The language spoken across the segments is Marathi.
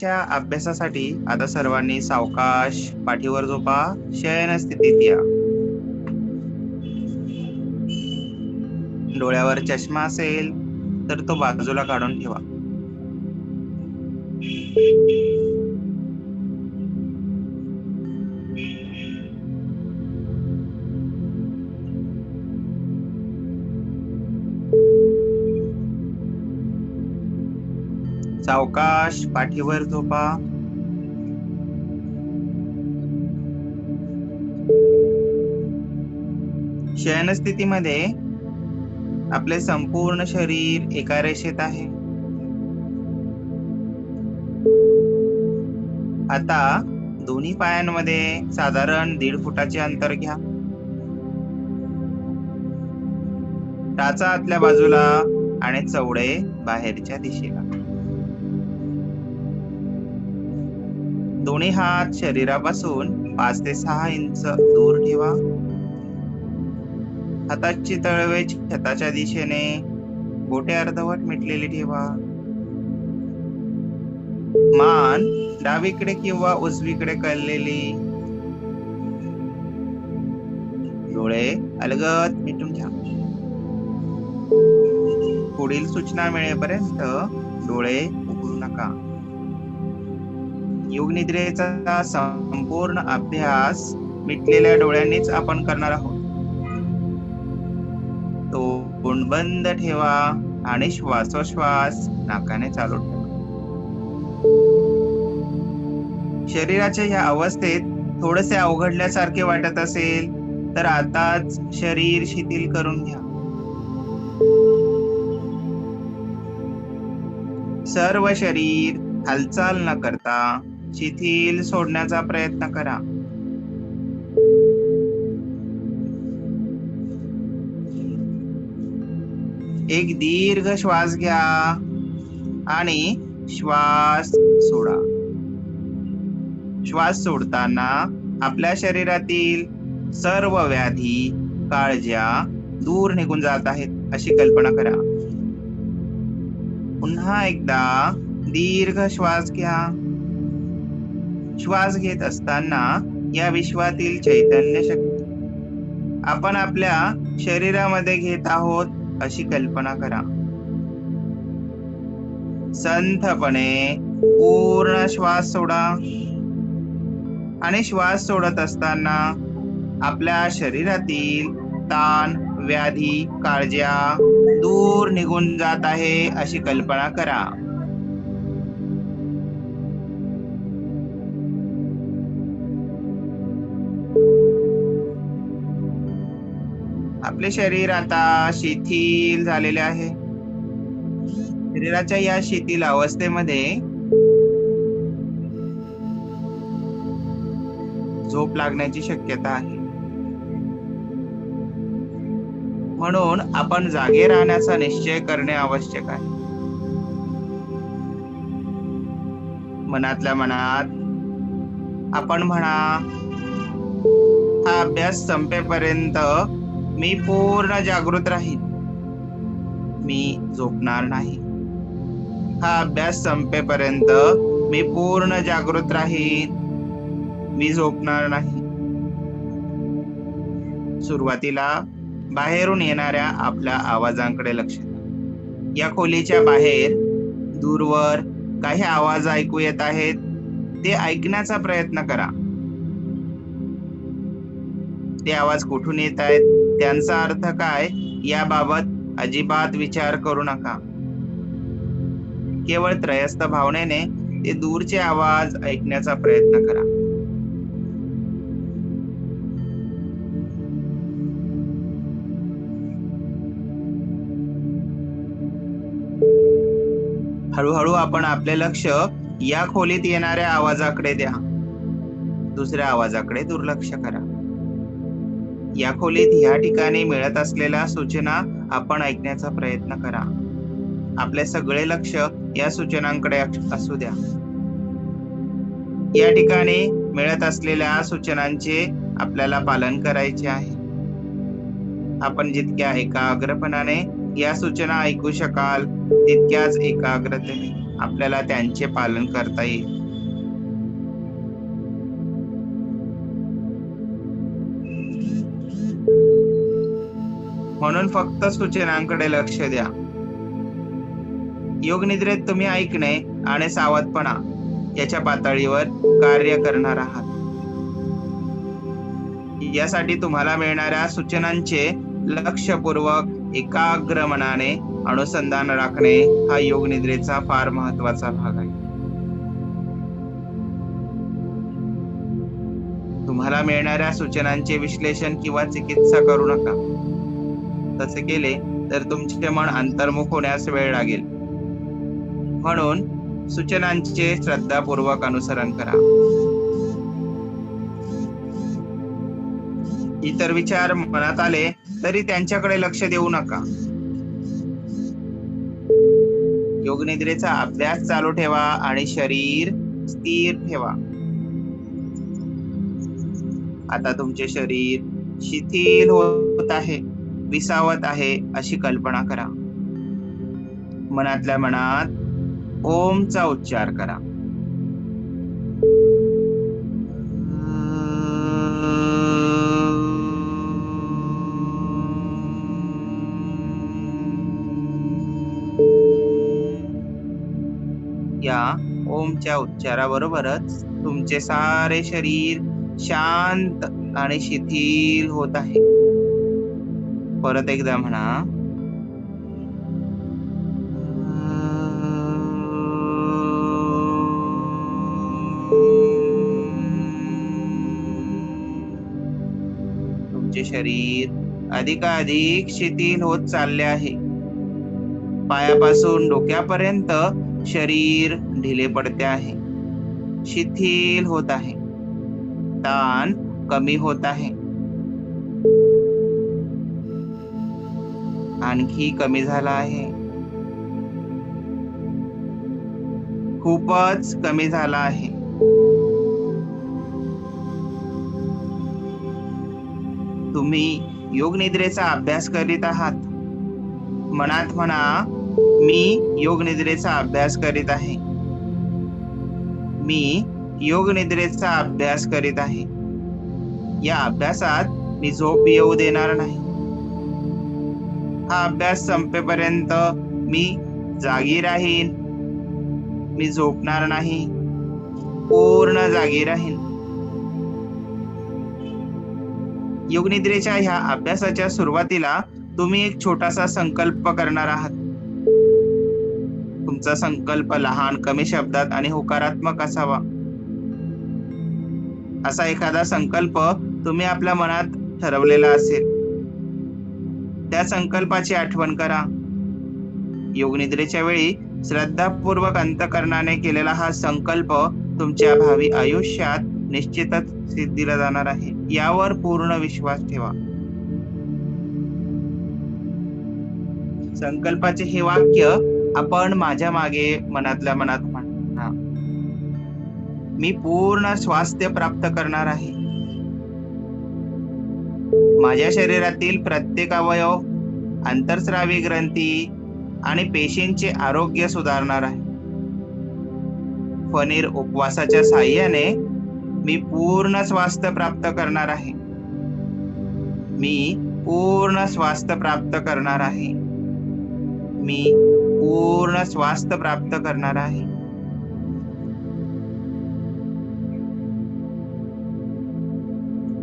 च्या अभ्यासासाठी आता सर्वांनी सावकाश पाठीवर झोपा, शयन स्थितीत या. डोळ्यावर चष्मा असेल तर तो बाजूला काढून ठेवा. सावकाश पाठीवर झोपा. शयन स्थितीमध्ये आपले संपूर्ण शरीर एका रेषेत आहे. आता दोन्ही पायांमध्ये साधारण 1.5 फुटाचे अंतर घ्या. टाचा आतल्या बाजूला आणि चवडे बाहेरच्या दिशेला. दोन्ही हात शरीरापासून 5 ते 6 इंच दूर ठेवा. हाताची तळवे छताच्या दिशेने, बोटे अर्धवट मिटलेली ठेवा. मान डावीकडे किंवा उजवीकडे कललेली. डोळे अलगद मिटून घ्या. पुढील सूचना मिळेपर्यंत डोळे उघडू नका. योग निद्रेचा संपूर्ण अभ्यास मिटलेल्या डोळ्यांनीच आपण करणार आहोत. तोंड बंद ठेवा आणि श्वासोश्वास नाकाने चालू ठेवा. शरीराच्या या अवस्थेत थोडेसे अवघडल्यासारखे वाटत असेल तर आताच शरीर शिथिल करून घ्या. सर्व शरीर हालचाल न करता शिथिल सोडण्याचा प्रयत्न करा. एक दीर्घ श्वास घ्या आणि श्वास सोडा. श्वास सोडताना आपल्या शरीरातील सर्व व्याधी, काळज्या दूर निघून जात आहेत अशी कल्पना करा. पुन्हा एकदा दीर्घ श्वास घ्या. श्वास घेत असताना या विश्वातील चैतन्य शक्ती आपण आपल्या शरीरामध्ये घेत आहोत अशी कल्पना करा. संथपणे पूर्ण श्वास सोडा आणि श्वास सोडत असताना आपल्या शरीरातील ताण, व्याधी, काळज्या दूर निघून जात आहे अशी कल्पना करा. आपले शरीर आता शिथिल झालेले आहे. शरीराच्या या शिथिल अवस्थेमध्ये झोप लागण्याची शक्यता आहे. म्हणून आपण जागे राहण्याचा निश्चय करणे आवश्यक आहे. मनातल्या मनात आपण म्हणा, हा अभ्यास संपेपर्यंत मी पूर्ण जागृत राहीन, मी झोपणार नाही. हा अभ्यास संपेपर्यंत मी पूर्ण जागृत राहीन, मी झोपणार नाही. सुरुवातीला बाहेरून येणाऱ्या आपल्या आवाजांकडे लक्ष द्या. या खोलीच्या बाहेर दूरवर काही आवाज ऐकू येत आहेत, ते ऐकण्याचा प्रयत्न करा. ते आवाज कुठून येत आहेत, त्यांचा अर्थ काय याबाबत अजिबात विचार करू नका. केवळ त्रयस्थ भावनेने ते दूरचे आवाज ऐकण्याचा प्रयत्न करा. हळूहळू आपण आपले लक्ष या खोलीत येणाऱ्या आवाजाकडे द्या. दुसऱ्या आवाजाकडे दुर्लक्ष करा. या खोलीत या ठिकाणी मिळत असलेल्या सूचना आपण ऐकण्याचा प्रयत्न करा. आपले सगळे लक्ष या सूचनांकडे असू द्या. या ठिकाणी मिळत असलेल्या सूचनांचे आपल्याला पालन करायचे आहे. आपण जितक्या एकाग्रपणाने या सूचना ऐकू शकाल तितक्याच एकाग्रतेने आपल्याला त्यांचे पालन करता येईल. म्हणून फक्त सूचनांकडे लक्ष द्या. योग निद्रेत तुम्ही ऐकणे आणि सावधपणा याच्या पातळीवर कार्य करणार आहात. यासाठी तुम्हाला मिळणाऱ्या सूचनांचे लक्षपूर्वक एकाग्र मनाने अनुसंधान राखणे हा योग निद्रेचा फार महत्वाचा भाग आहे. तुम्हाला मिळणाऱ्या सूचनांचे विश्लेषण किंवा चिकित्सा करू नका. तसे केले तर तुमचे मन अंतर्मुख होण्यास वेळ लागेल. म्हणून सूचनांचे श्रद्धापूर्वक अनुसरण करा. इतर विचार मनात आले तरी त्यांच्याकडे लक्ष देऊ नका. योग निद्रेचा अभ्यास चालू ठेवा आणि शरीर स्थिर ठेवा. आता तुमचे शरीर शिथिल होत आहे, विसावत आहे अशी कल्पना करा. मनातल्या मनात ओमचा उच्चार करा. या ओमच्या उच्चाराबरोबरच तुमचे सारे शरीर शांत आणि शिथिल होत आहे. परत एकदा म्हणा. तुमचे शरीर अधिकाधिक शिथिल होत चालले आहे. पायापासून डोक्यापर्यंत शरीर ढिले पडते आहे, शिथिल होत आहे, ताण कमी होत आहे, आणखी कमी झाला आहे, खूपच कमी झाला आहे. तुम्ही योग निद्रेचा अभ्यास करीत आहात. मनात म्हणा, मी योग निद्रेचा अभ्यास करीत आहे. मी योग निद्रेचा अभ्यास करीत आहे. या अभ्यासात मी झोप येऊ देणार नाही. हा अभ्यास संपेपर्यंत मी जागी राहीन. मी झोपणार नाही, पूर्ण जागी राहीन. योग निद्रेच्या ह्या अभ्यासाच्या सुरुवातीला तुम्ही एक छोटासा संकल्प करणार आहात. तुमचा संकल्प लहान, कमी शब्दात आणि होकारात्मक असावा. असा एखादा संकल्प तुम्ही आपल्या मनात ठरवलेला असेल. त्या संकल्पाची आठवण करा. योग निद्रेच्या वेळी श्रद्धापूर्वक अंतःकरणाने केलेला हा संकल्प तुमच्या भावी आयुष्यात निश्चितच सिद्धीला जाणार आहे, यावर पूर्ण विश्वास ठेवा. संकल्पाचे हे वाक्य आपण माझ्या मागे मनातल्या मनात म्हणा. मी पूर्ण स्वास्थ्य प्राप्त करणार आहे. माझ्या शरीरातील प्रत्येक अवयव, अंतर्स्रावी ग्रंथी आणि पेशींचे आरोग्य सुधारणार आहे. फणीर उपवासाच्या साहाय्याने मी पूर्ण स्वास्थ्य प्राप्त करणार आहे. मी पूर्ण स्वास्थ्य प्राप्त करणार आहे. मी पूर्ण स्वास्थ्य प्राप्त करणार आहे.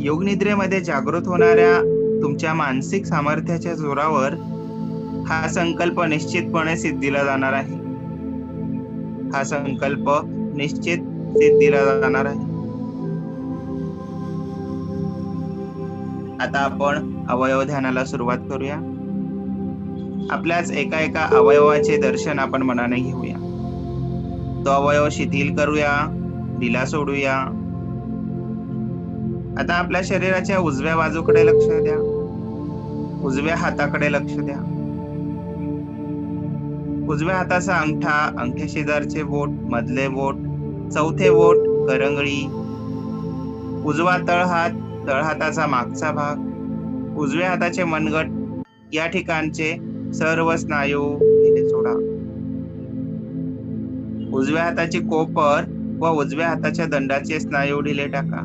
योग निद्रेमध्ये जागृत होणाऱ्या तुमच्या मानसिक सामर्थ्याच्या जोरावर हा संकल्प निश्चितपणे सिद्धीला जाणार आहे. हा संकल्प निश्चित सिद्धीला जाणार आहे. आता आपण अवयव ध्यानाला सुरुवात करूया. आपल्याच एका एका अवयवाचे दर्शन आपण मनाने घेऊया. तो अवयव शिथिल करूया, ढिला सोडूया. आता आपल्या शरीराच्या उजव्या बाजूकडे लक्ष द्या. उजव्या हाताकडे लक्ष द्या. उजव्या हाताचा अंगठा, अंगठ्या शेजारचे बोट, मधले बोट, चौथे बोट, करंगळी, उजवा तळहात, तळहाताचा मागचा भाग, उजव्या हाताचे मनगट या ठिकाणचे सर्व स्नायू ढिले सोडा. उजव्या हाताची कोपर व उजव्या हाताच्या दंडाचे स्नायू ढिले टाका.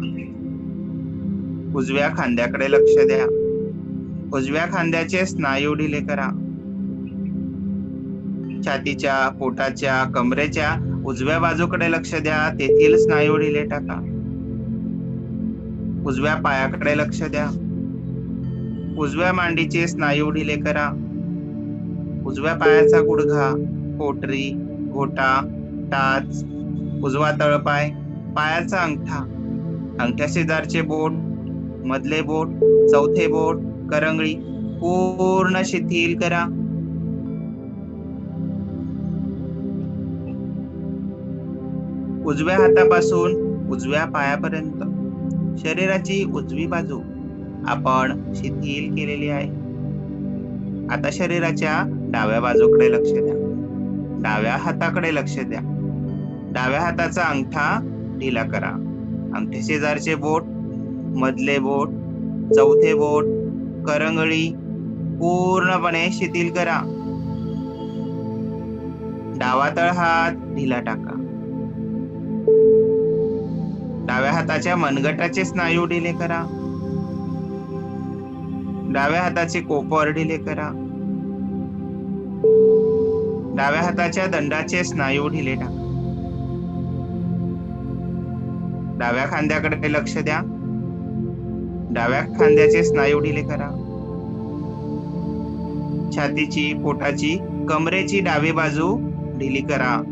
उजव्या खांद्याकडे लक्ष द्या. उजव्या खांद्याचे स्नायू ढिले करा. छातीच्या, पोटाच्या, कमरेच्या उजव्या बाजूकडे लक्ष द्या. तेथील स्नायू ढिले टाका. उजव्या पायाकडे लक्ष द्या. उजव्या मांडीचे स्नायू ढिले करा. उजव्या पायाचा गुडघा, पोटरी, घोटा, टाच, उजवा तळपाय, पायाचा अंगठा, अंगठ्या शेजारचे बोट, मधले बोट, चौथे बोट, करंगळी पूर्ण शिथिल करा. उजव्या हातापासून उजव्या पायापर्यंत शरीराची उजवी बाजू आपण शिथिल केलेली आहे. आता शरीराच्या डाव्या बाजूकडे लक्ष द्या. डाव्या हाताकडे लक्ष द्या. डाव्या हाताचा अंगठा ढिला करा. अंगठ्या शेजारचे बोट, मधले बोट, चौथे बोट, करंगळी पूर्णपणे शिथिल करा. डावा तळहात ढिला टाका. डाव्या हाताच्या मनगटाचे स्नायू ढिले करा. डाव्या हाताचे कोपर ढिले करा. डाव्या हाताच्या दंडाचे स्नायू ढिले टाका. डाव्या खांद्याकडे लक्ष द्या. डाव्या खांद्याचे स्नायू ढिले करा. छातीची, पोटाची, कमरेची डावी बाजू ढिली करा.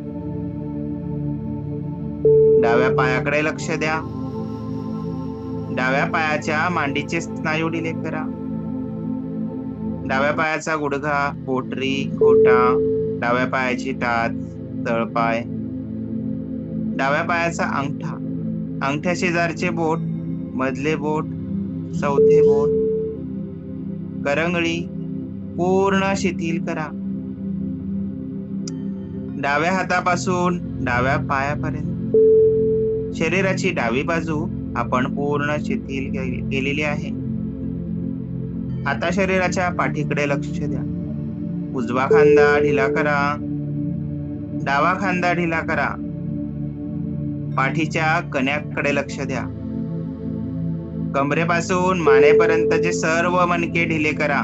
डाव्या पायाकडे लक्ष द्या. डाव्या पायाच्या मांडीचे स्नायू ढिले करा. डाव्या पायाचा गुडघा, पोटरी, घोटा, डाव्या पायाची टाच, तळपाय, डाव्या पायाचा अंगठा, अंगठ्या शेजारचे बोट, मधले बोट, चौथे बोट, करंगळी पूर्ण शिथिल करा. डाव्या हातापासून डाव्या पायापर्यंत शरीराची डावी बाजू आपण पूर्ण शिथिल केलेली आहे. आता शरीराच्या पाठीकडे लक्ष द्या. उजवा खांदा ढिला करा. डावा खांदा ढिला करा. पाठीच्या कण्याकडे लक्ष द्या. कमरेपासून मानेपर्यंतचे सर्व मणके ढिले करा.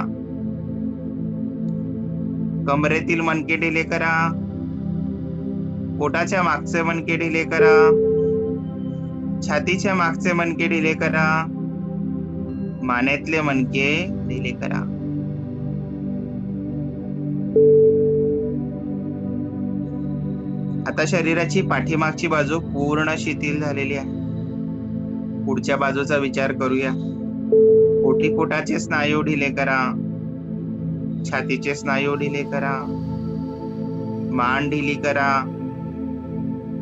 कमरेतील मणके ढिले करा. पोटाच्या मागचे मणके ढिले करा. छातीच्या मागचे मणके ढिले करा. मानेतले मणके ढिले करा. आता शरीराची पाठीमागची बाजू पूर्ण शिथिल झालेली आहे. पुढच्या बाजूचा विचार करूया. ओटीपोटाचे स्नायू ढिले करा. छातीचे स्नायू ढिले करा. मान ढिली करा.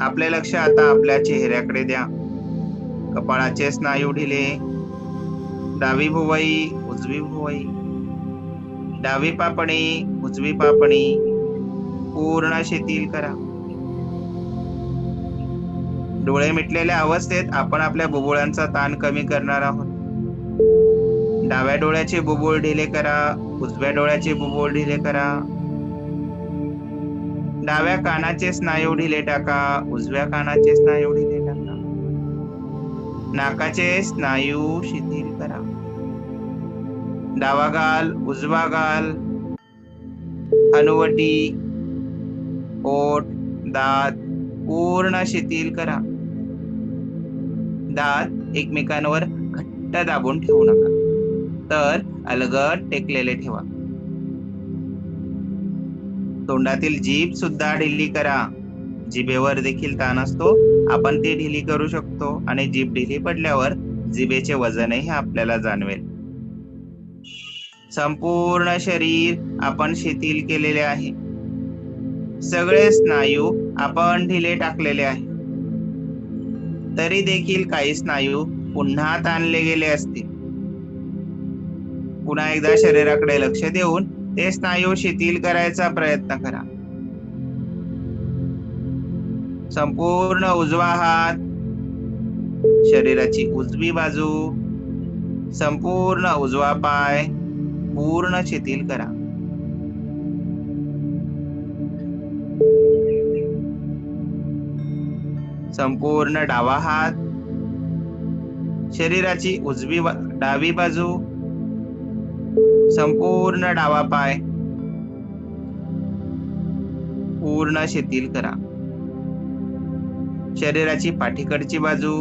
आपले लक्ष आता आपल्या चेहऱ्याकडे द्या. कपाळाचे स्नायू ढिले. डावी भुवई, उजवी भुवई, डावी पापणी, उजवी पापणी पूर्ण शिथिल करा. डोळे मिटलेल्या अवस्थेत आपण आपल्या बुबुळांचा ताण कमी करणार आहोत. डाव्या डोळ्याचे बुबुळ ढिले करा. उजव्या डोळ्याचे बुबुळ ढिले करा. डाव्या कानाचे स्नायू ढिले टाका. उजव्या कानाचे स्नायू ढिले टाका. नाकाचे स्नायू शिथिल करा. डावा गाल, उजवा गाल, हनुवटी, ओठ, दात पूर्ण शिथिल करा. दात एकमेकांवर घट्ट दाबून ठेवू नका, तर अलगद टेकलेले ठेवा. तोंडातील जीभ सुद्धा ढिली करा. जिभेवर देखील ताण असतो, आपण ती ढिली करू शकतो आणि जीभ ढिली पडल्यावर जिभेचे वजनही आपल्याला जाणवेल. संपूर्ण शरीर आपण शिथिल केलेले आहे. सगळे स्नायू आपण ढिले टाकलेले आहे. तरी देखील काही स्नायू पुन्हा ताणले गेले असतील. पुन्हा एकदा शरीराकडे लक्ष देऊन ते स्नायू शिथिल करायचा प्रयत्न करा. संपूर्ण उजवा हात, शरीराची उजवी बाजू, संपूर्ण उजवा पाय पूर्ण शिथिल करा. संपूर्ण डावा हात, शरीराची डावी बाजू, संपूर्ण डावा पाय पूर्ण शिथिल करा. शरीराची पाठीकडची बाजू,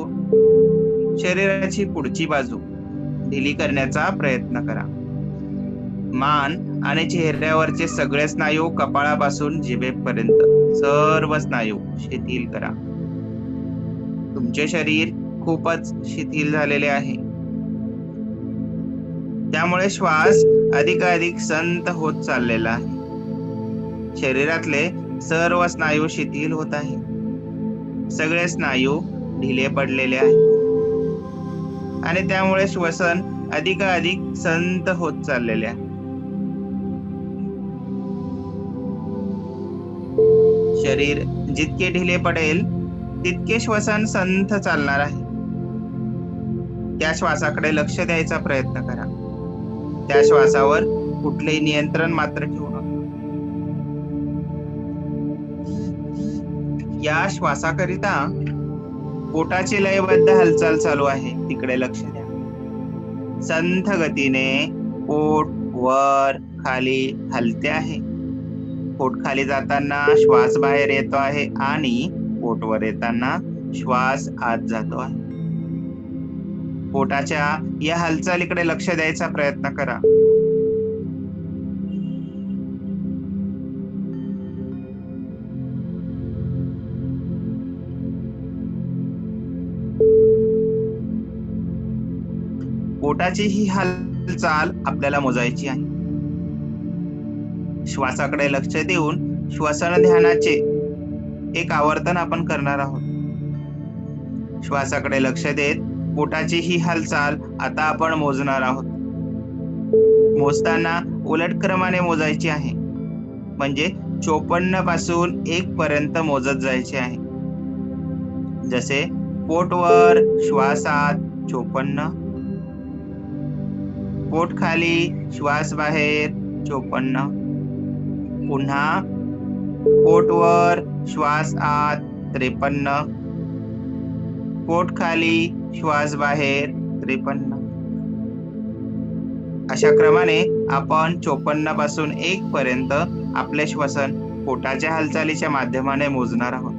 शरीराची पुढची बाजू ढिली करण्याचा प्रयत्न करा. मान आणि चेहऱ्यावरचे सगळे स्नायू, कपाळापासून जिभेपर्यंत सर्व स्नायू शिथिल करा. तुमचे शरीर खूपच शिथिल झालेले आहे, त्यामुळे श्वास अधिकाधिक संथ होत चाललेला आहे. शरीरातले सर्व स्नायू शिथिल होत आहे. सगळे स्नायू ढिले पडलेले आहेत आणि त्यामुळे श्वसन अधिकाधिक संथ होत चाललेले आहे. शरीर जितके ढिले पडेल तितके श्वसन संथ चालणार आहे. त्या श्वासाकडे लक्ष द्यायचा प्रयत्न करा. त्या श्वासावर कुठलेही नियंत्रण मात्र ठेवू नका. या श्वासाकरिता पोटाची लयबद्ध हालचाल चालू आहे, तिकडे लक्ष द्या. संथ गतीने पोट वर खाली हलते आहे. पोट खाली जाताना श्वास बाहेर येतो आहे आणि पोट वर येताना श्वास आत जातो आहे. पोटाच्या या हालचालीकडे लक्ष द्यायचा प्रयत्न करा. पोटाची ही हालचाल आपल्याला मोजायची आहे. श्वासाकडे लक्ष देऊन श्वसन ध्यानाचे एक आवर्तन आपण करणार आहोत. श्वासाकडे लक्ष देत पोटाची ही हालचाल आता आपण मोजणार आहोत. मोजताना उलट क्रमाने मोजायची आहे, म्हणजे 54 पासून 1 पर्यंत मोजत जायचे आहे. जसे पोटवर श्वास आत 54, पोट खाली श्वास बाहेर 54, पुन्हा पोटवर श्वास आत 53, पोट खाली श्वास बाहेर 53. अशा क्रमाने आपण 54 पासून 1 पर्यंत आपले श्वसन पोटाच्या हालचालीच्या माध्यमाने मोजणार आहोत.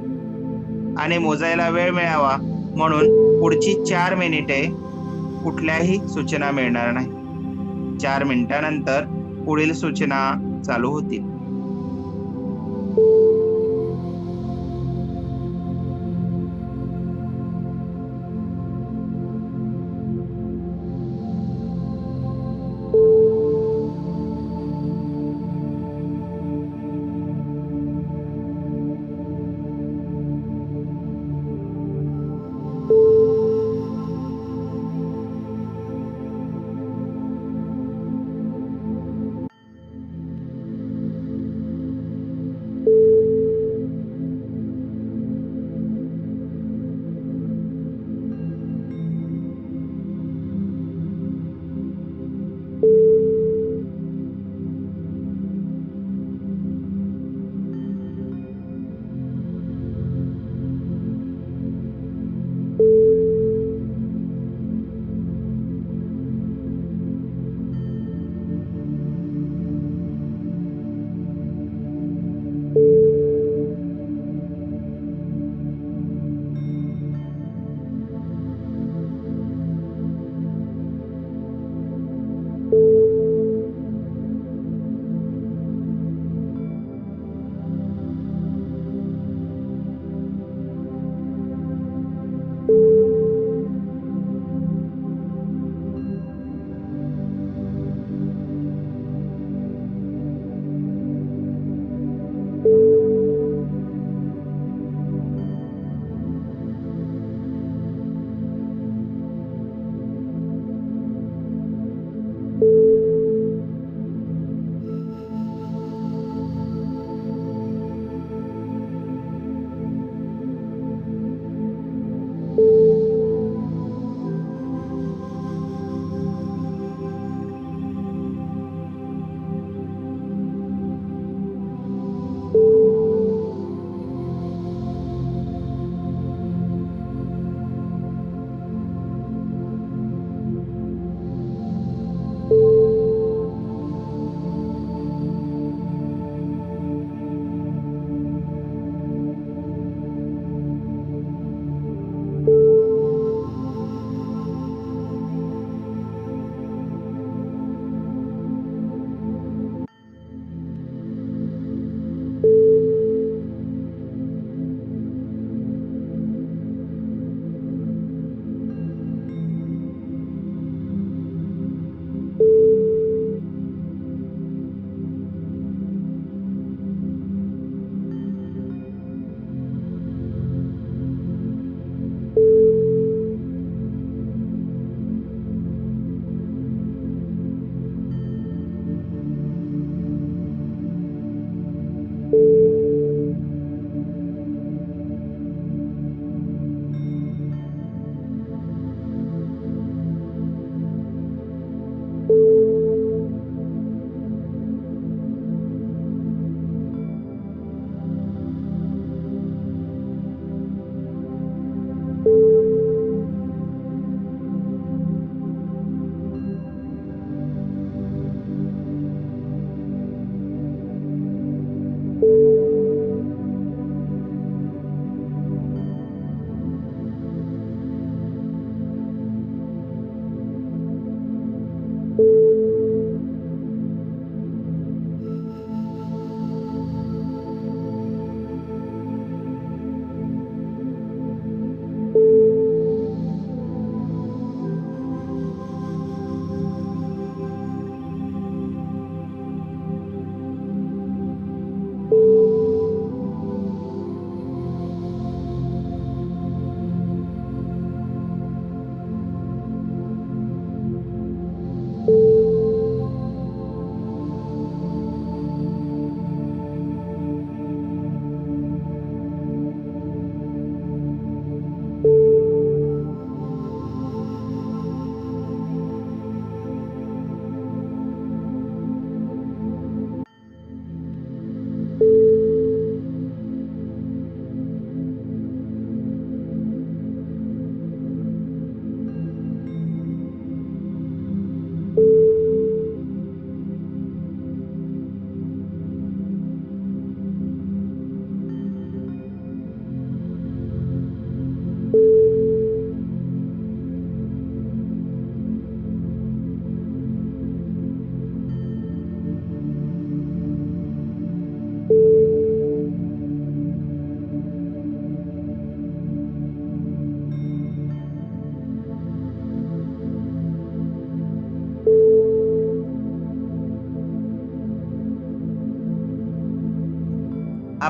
आणि मोजायला वेळ मिळावा म्हणून पुढची 4 मिनिटे कुठल्याही सूचना मिळणार नाही. 4 मिनिटांनंतर पुढील सूचना चालू होतील.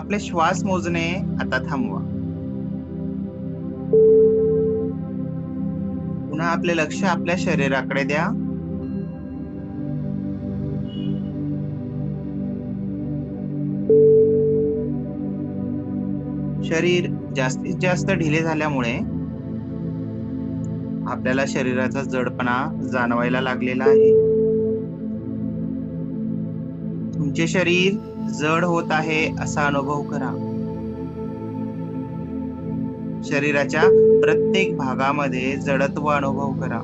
आपले श्वास मोजणे आता थांबवा. पुन्हा आपले लक्ष आपल्या शरीराकडे द्या. शरीर जास्तीत जास्त ढिले झाल्यामुळे आपल्याला शरीराचा जडपणा जाणवायला लागलेला आहे. तुमचे शरीर जड होत आहे असा अनुभव करा. शरीराच्या प्रत्येक भागामध्ये जडत्व अनुभव करा.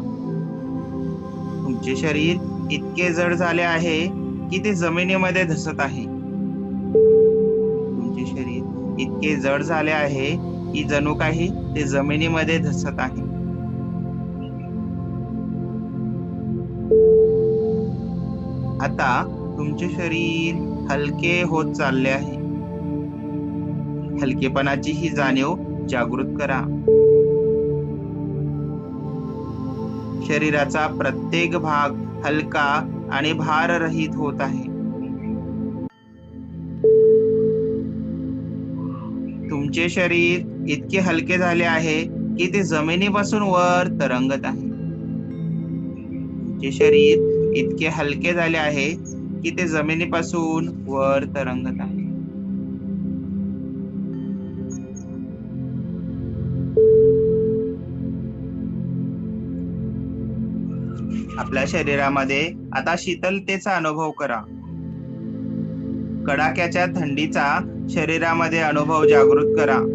तुमचे शरीर इतके जड झाले आहे की ते जमिनीमध्ये धसत आहे. तुमचे शरीर इतके जड झाले आहे की जणू काही ते जमिनीमध्ये धसत आहे. आता तुमचे शरीर हलके होत चालले आहे. हलकेपणाची ही जाणीव जागृत करा. शरीराचा प्रत्येक भाग हलका आणि भाररहित होत आहे. तुमचे शरीर इतके हलके झाले आहे की ते जमिनीपासून वर तरंगत आहे. तुमचे शरीर इतके हलके झाले आहे की ते जमिनीपासून वर तरंगत आहे. आपल्या शरीरामध्ये आता शीतलतेचा अनुभव करा. कडाक्याच्या थंडीचा शरीरामध्ये अनुभव जागृत करा.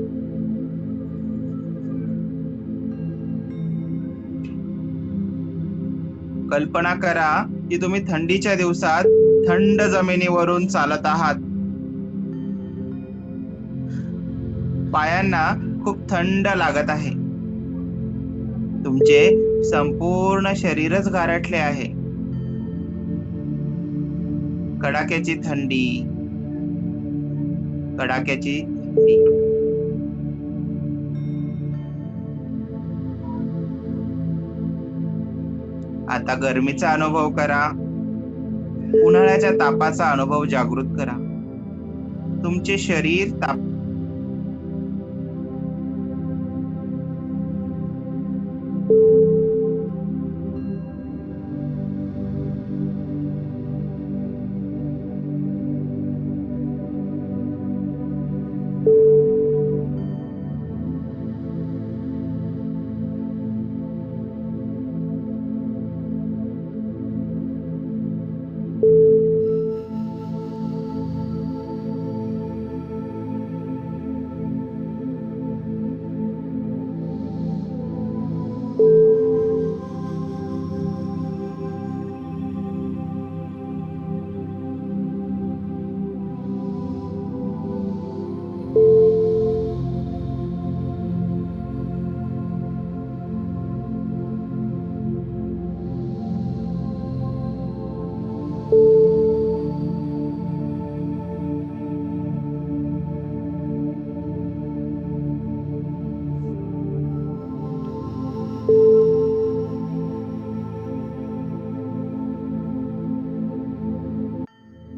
कल्पना करा की तुम्ही थंडीच्या दिवसात थंड जमिनीवरून चालत आहात. पायांना खूप थंड लागत आहे. तुमचे संपूर्ण शरीरच गारठले आहे. कडाक्याची थंडी, कडाक्याची थंडी. आता गरमीचा अनुभव करा. उन्हाळ्याच्या तापाचा अनुभव जागृत करा. तुमचे शरीर ताप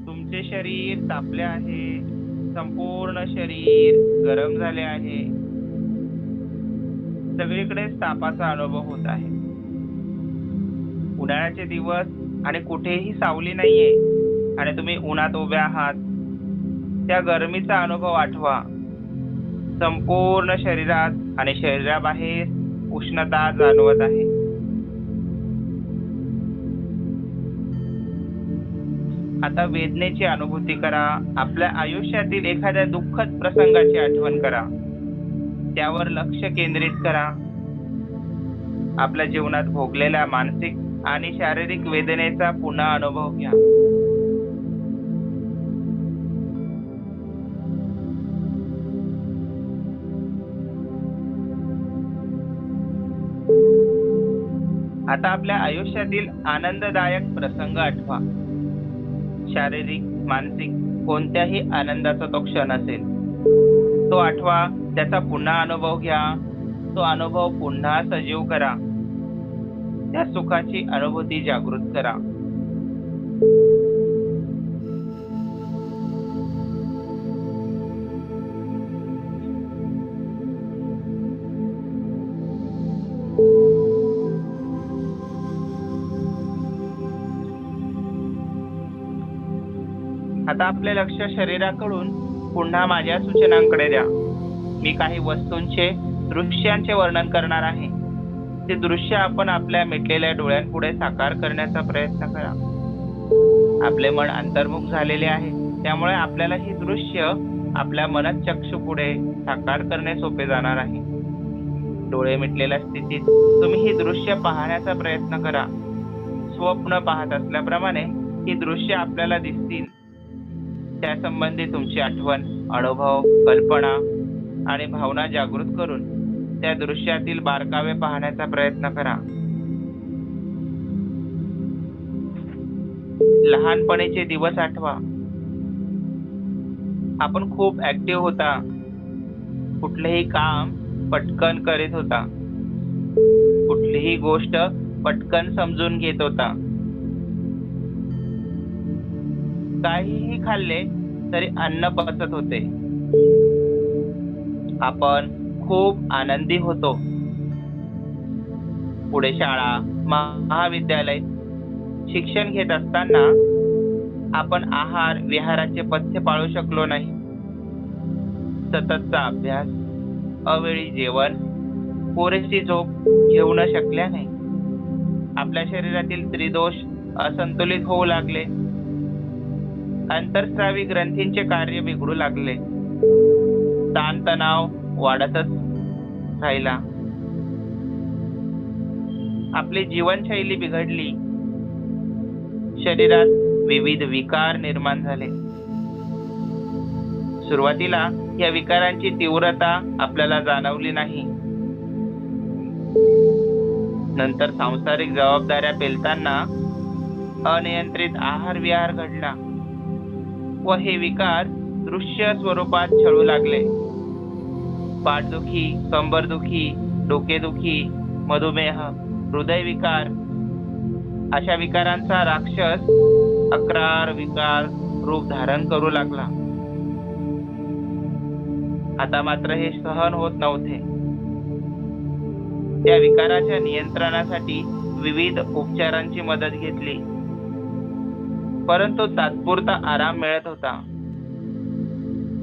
तुमचे शरीर तापले आहे. संपूर्ण शरीर गरम झाले आहे. सगळीकडे तापाचा अनुभव होत आहे. उन्हाळ्याचे दिवस आणि कुठेही सावली नाहीये आणि तुम्ही उन्हात उभे आहात. त्या गरमीचा अनुभव आठवा. संपूर्ण शरीरात आणि शरीराबाहेर उष्णता जाणवत आहे. आता वेदनेची अनुभूती करा. आपल्या आयुष्यातील एखाद्या दुःखद प्रसंगाची आठवण करा. त्यावर लक्ष केंद्रित करा. आपल्या जीवनात भोगलेल्या मानसिक आणि शारीरिक वेदनेचा पुन्हा अनुभव घ्या. आता आपल्या आयुष्यातील आनंददायक प्रसंग आठवा. शारीरिक, मानसिक कोणत्याही आनंदाचा तो क्षण असेल, तो आठवा. त्याचा पुन्हा अनुभव घ्या. तो अनुभव पुन्हा सजीव करा. त्या सुखाची अनुभूती जागृत करा. आता आपले लक्ष शरीराकडून पुन्हा माझ्या सूचनांकडे द्या. मी काही वस्तूंचे, दृश्यांचे वर्णन करणार आहे. ते दृश्य आपण आपल्या मिटलेल्या डोळ्यांपुढे साकार करण्याचा प्रयत्न करा. आपले मन अंतर्मुख झालेले आहे, त्यामुळे आपल्याला ही दृश्य आपल्या मनन चक्षुपुढे साकार करणे सोपे जाणार आहे. डोळे मिटलेल्या स्थितीत तुम्ही ही दृश्य पाहण्याचा प्रयत्न करा. स्वप्न पाहत असल्याप्रमाणे ही दृश्य आपल्याला दिसतील. त्यासंबंधी तुमची आठवण, अनुभव, कल्पना आणि भावना जागृत करून त्या दृश्यातील बारकावे पाहण्याचा प्रयत्न करा. लहानपणीचे दिवस आठवा. आपण खूप ऍक्टिव्ह होता. कुठलेही काम पटकन करीत होता. कुठलीही गोष्ट पटकन समजून घेत होता. काहीही खाल्ले तरी अन्न पचत होते. आपण खूप आनंदी होतो. पुढे शाळा, महाविद्यालय, शिक्षण घेत असताना आपण आहार विहाराचे पथ्य पाळू शकलो नाही. सततचा अभ्यास, अवेळी जेवण, पुरेशी झोप घेऊ न शकल्याने आपल्या शरीरातील त्रिदोष असंतुलित होऊ लागले. अंतर्स्रावी ग्रंथींचे कार्य बिघडू लागले. ताणतणाव वाढतच राहिला. आपली जीवनशैली बिघडली. शरीरात विविध विकार निर्माण झाले. सुरुवातीला या विकारांची तीव्रता आपल्याला जाणवली नाही. नंतर सांसारिक जबाबदाऱ्या पेलताना अनियंत्रित आहार विहार घडला व हे विकार दृश्य स्वरूपात छळू लागले. पाठदुखी, कंबरदुखी, डोकेदुखी, मधुमेह, हृदयविकार अशा विकारांचा राक्षस अक्रार विकार रूप धारण करू लागला. आता मात्र हे सहन होत नव्हते. त्या विकाराच्या नियंत्रणासाठी विविध उपचारांची मदत घेतली, परंतु तात्पुरता आराम मिळत होता.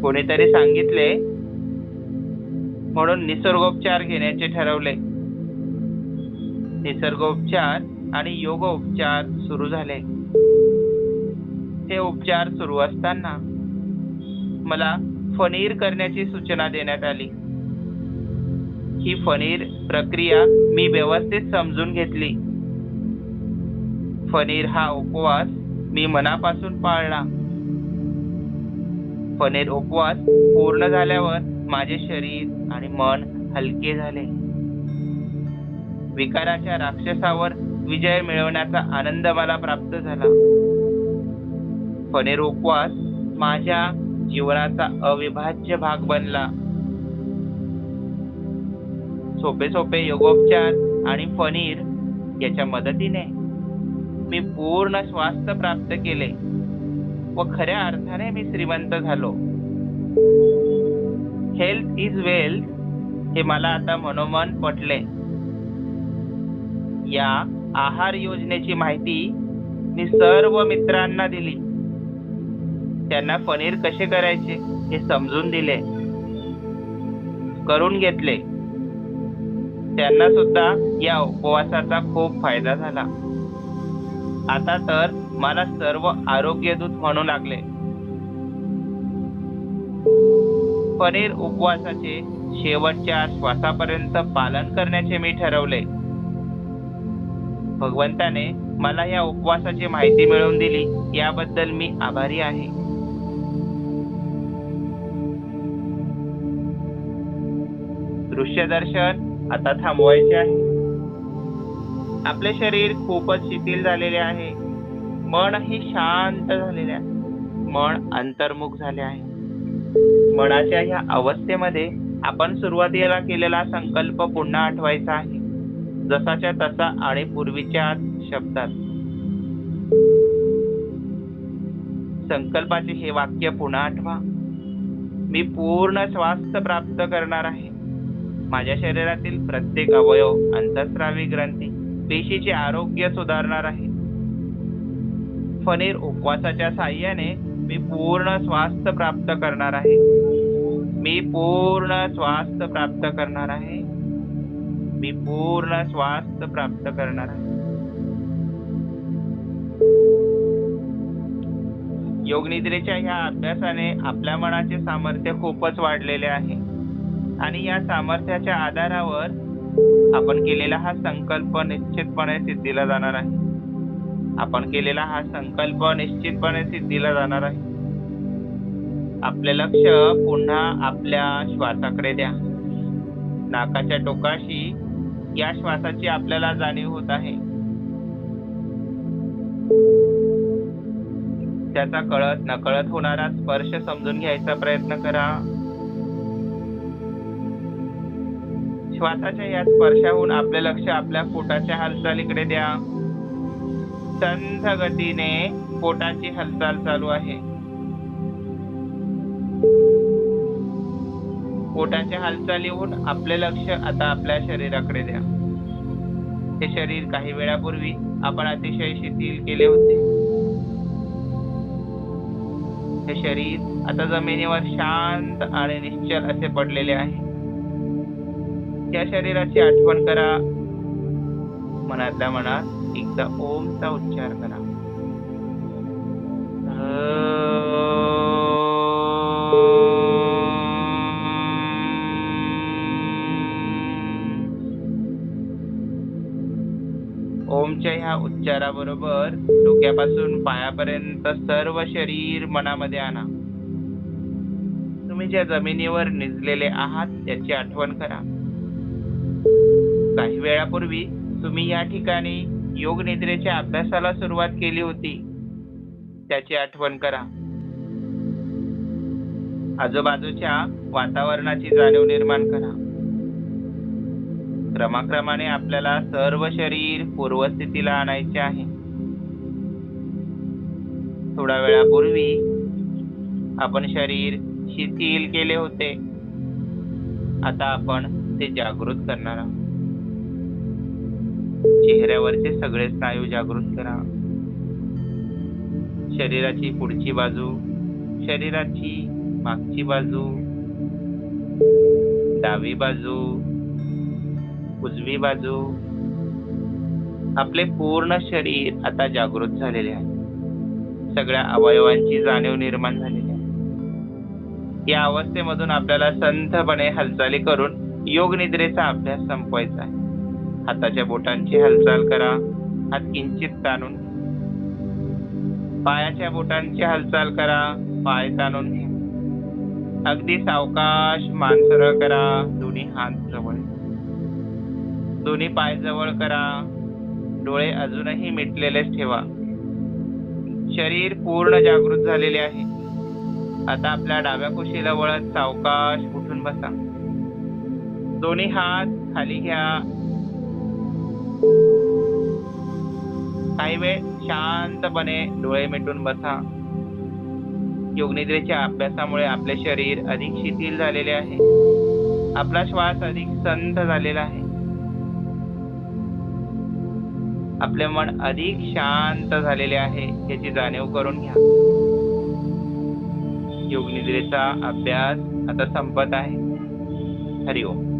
कोणीतरी सांगितले म्हणून निसर्गोपचार घेण्याचे ठरवले. निसर्गोपचार आणि योगोपचार सुरू झाले. हे उपचार सुरू असताना मला फणीर करण्याची सूचना देण्यात आली. ही फणीर प्रक्रिया मी व्यवस्थित समजून घेतली. फणीर हा उपवास मी मनापासून पाळला. फणीर उपवास पूर्ण झाल्यावर माझे शरीर आणि मन हलके झाले. विकाराच्या राक्षसावर विजय मिळवण्याचा आनंद मला प्राप्त झाला. फणीर उपवास माझ्या जीवनाचा अविभाज्य भाग बनला. सोपे सोपे योगोपचार आणि फणीर याच्या मदतीने मी पूर्ण स्वास्थ्य प्राप्त केले व खऱ्या अर्थाने मी श्रीमंत झालो. हेल्थ इज वेल्थ हे मला आता मनोमन पटले. या आहार योजनेची माहिती मी सर्व मित्रांना दिली. त्यांना पनीर कसे करायचे हे समजून दिले, करून घेतले. त्यांना सुद्धा या उपवासाचा खूप फायदा झाला. आता तर मला सर्व आरोग्यदूत म्हणू लागले. पनीर उपवासाचे शेवटच्या श्वासापर्यंत पालन करण्याचे मी ठरवले. भगवंताने मला या उपवासाची माहिती मिळवून दिली, याबद्दल मी आभारी आहे. दृश्य दर्शन आता थांबवायचे आहे. आपले शरीर खूपच शिथिल झालेले आहे. मनही शांत झालेले आहे. मन अंतर्मुख झाले आहे. मनाच्या या अवस्थेमध्ये आपण सुरुवातीला केलेला संकल्प पुन्हा आठवायचा आहे, जसाच्या तसा आणि पूर्वीच्या शब्दात. संकल्पाचे हे वाक्य पुन्हा आठवा. मी पूर्ण स्वास्थ्य प्राप्त करणार आहे. माझ्या शरीरातील प्रत्येक अवयव, अंतःस्रावी ग्रंथी, पेशीचे आरोग्य सुधारणार आहे. फणीर उपवासाच्या साहाय्याने मी पूर्ण स्वास्थ्य प्राप्त करणार आहे. मी पूर्ण स्वास्थ्य प्राप्त करणार आहे. मी पूर्ण स्वास्थ्य प्राप्त करणार आहे. योगनिद्रेच्या ह्या अभ्यासाने आपल्या मनाचे सामर्थ्य खूपच वाढलेले आहे आणि या सामर्थ्याच्या आधारावर आपण केलेला हा संकल्प निश्चितपणे सिद्धीला जाणार आहे. आपण केलेला हा संकल्प निश्चितपणे सिद्धीला जाणार आहे. आपले लक्ष पुन्हा आपल्या श्वासाकडे द्या. नाकाच्या टोकाशी या श्वासाची आपल्याला जाणीव होत आहे. त्याचा कळत नकळत होणारा स्पर्श समजून घ्यायचा प्रयत्न करा. श्वासाच्या या स्पर्शाहून आपले लक्ष आपल्या पोटाच्या हालचालीकडे द्या. संथ गतीने पोटाची हालचाल चालू आहे. पोटाच्या हालचालीहून आपले लक्ष आता आपल्या शरीराकडे द्या. हे शरीर काही वेळापूर्वी आपण अतिशय शिथिल केले होते. हे शरीर आता जमिनीवर शांत आणि निश्चल असे पडलेले आहे. त्या शरीराची आठवण करा. मनातल्या मनात एकदा ओमचा उच्चार करा. ओमच्या ह्या उच्चाराबरोबर डोक्यापासून पायापर्यंत सर्व शरीर मनामध्ये आणा. तुम्ही ज्या जमिनीवर निजलेले आहात त्याची आठवण करा. काही वेळापूर्वी तुम्ही या ठिकाणी योग निद्रेच्या अभ्यासाला सुरुवात केली होती त्याची आठवण करा. आजूबाजूच्या वातावरणाची जाणीव निर्माण करा. क्रमाक्रमाने आपल्याला सर्व शरीर पूर्वस्थितीला आणायचे आहे. थोड्या वेळापूर्वी आपण शरीर शिथिल केले होते. आता आपण ते जागृत करणार आहोत. चेहऱ्यावरचे सगळे स्नायू जागृत करा. शरीराची पुढची बाजू, शरीराची मागची बाजू, डावी बाजू, उजवी बाजू, आपले पूर्ण शरीर आता जागृत झालेले आहे. सगळ्या अवयवांची जाणीव निर्माण झालेली आहे. या अवस्थेमधून आपल्याला संथपणे हालचाली करून योग निद्रेचा अभ्यास संपवायचा आहे. हाताच्या बोटांची हालचाल करा. हात किंचित ताणून, पायाच्या बोटांची हालचाल करा. पाय ताणून घ्या. अगदी सावकाश मान सरळ करा. दोन्ही हात जवळ, दोन्ही पाय जवळ करा. डोळे अजूनही मिटलेलेच ठेवा. शरीर पूर्ण जागृत झालेले आहे. आता आपल्या डाव्या कुशीला वळत सावकाश उठून बसा. दोन्ही हात खाली घ्या. काही वेळ शांतपणे डोळे मिटून बसा. योगनिद्रेच्या अभ्यासामुळे आपले शरीर अधिक शिथिल झालेले आहे. आपला श्वास अधिक संथ झालेला आहे. आपले मन अधिक शांत झालेले आहे याची जाणीव करून घ्या. योगनिद्रेचा अभ्यास आता संपत आहे. हरिओम.